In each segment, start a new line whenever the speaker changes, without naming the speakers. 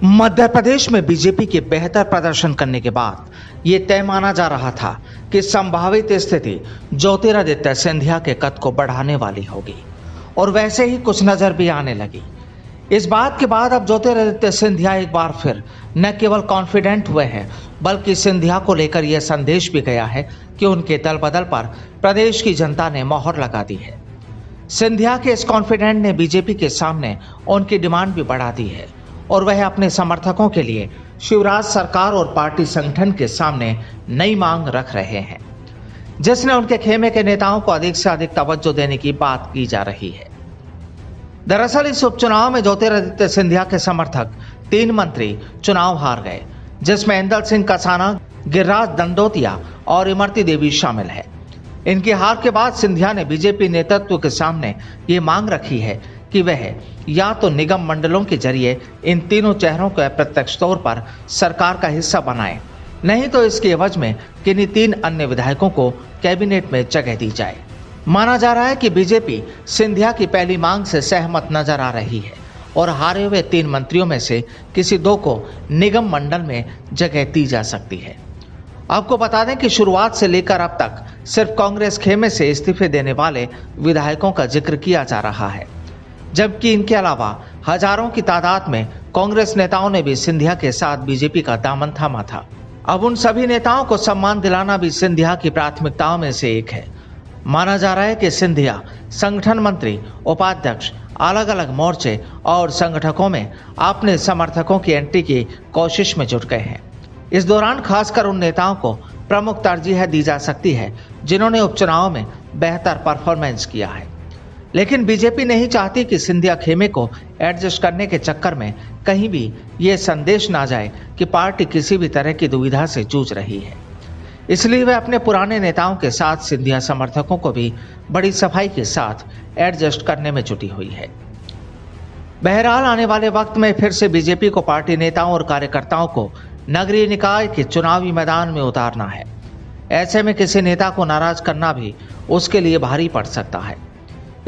मध्य प्रदेश में बीजेपी के बेहतर प्रदर्शन करने के बाद ये तय माना जा रहा था कि संभावित स्थिति ज्योतिरादित्य सिंधिया के कद को बढ़ाने वाली होगी और वैसे ही कुछ नजर भी आने लगी। इस बात के बाद अब ज्योतिरादित्य सिंधिया एक बार फिर न केवल कॉन्फिडेंट हुए हैं बल्कि सिंधिया को लेकर यह संदेश भी गया है कि उनके दल बदल पर प्रदेश की जनता ने मोहर लगा दी है। सिंधिया के इस कॉन्फिडेंट ने बीजेपी के सामने उनकी डिमांड भी बढ़ा दी है और वह अपने समर्थकों के लिए शिवराज सरकार और पार्टी संगठन के सामने नई मांग रख रहे हैं, जिसने उनके खेमे के नेताओं को अधिक से अधिक तवज्जो देने की बात की जा रही है। दरअसल इस उपचुनाव में ज्योतिरादित्य सिंधिया के समर्थक 3 मंत्री चुनाव हार गए, जिसमें इंदल सिंह कसाना, गिरिराज दंडोतिया और इमरती देवी शामिल है। इनकी हार के बाद सिंधिया ने बीजेपी नेतृत्व के सामने ये मांग रखी है कि वह या तो निगम मंडलों के जरिए इन तीनों चेहरों को अप्रत्यक्ष तौर पर सरकार का हिस्सा बनाए, नहीं तो इसके एवज में किन्हीं 3 अन्य विधायकों को कैबिनेट में जगह दी जाए। माना जा रहा है कि बीजेपी सिंधिया की पहली मांग से सहमत नजर आ रही है और हारे हुए 3 मंत्रियों में से किसी 2 को निगम मंडल में जगह दी जा सकती है। आपको बता दें कि शुरुआत से लेकर अब तक सिर्फ कांग्रेस खेमे से इस्तीफे देने वाले विधायकों का जिक्र किया जा रहा है, जबकि इनके अलावा हजारों की तादाद में कांग्रेस नेताओं ने भी सिंधिया के साथ बीजेपी का दामन थामा था। अब उन सभी नेताओं को सम्मान दिलाना भी सिंधिया की प्राथमिकताओं में से एक है। माना जा रहा है कि सिंधिया संगठन मंत्री, उपाध्यक्ष, अलग अलग मोर्चे और संगठकों में अपने समर्थकों की एंट्री की कोशिश में जुट गए हैं। इस दौरान खासकर उन नेताओं को प्रमुख तरजीह दी जा सकती है जिन्होंने उपचुनाव में बेहतर परफॉर्मेंस किया है, लेकिन बीजेपी नहीं चाहती कि सिंधिया खेमे को एडजस्ट करने के चक्कर में कहीं भी ये संदेश ना जाए कि पार्टी किसी भी तरह की दुविधा से जूझ रही है। इसलिए वह अपने पुराने नेताओं के साथ सिंधिया समर्थकों को भी बड़ी सफाई के साथ एडजस्ट करने में जुटी हुई है। बहरहाल आने वाले वक्त में फिर से बीजेपी को पार्टी नेताओं और कार्यकर्ताओं को नगरीय निकाय के चुनावी मैदान में उतारना है। ऐसे में किसी नेता को नाराज करना भी उसके लिए भारी पड़ सकता है।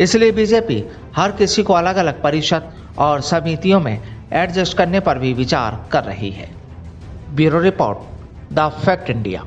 इसलिए बीजेपी हर किसी को अलग अलग परिषद और समितियों में एडजस्ट करने पर भी विचार कर रही है। Bureau report, the fact India.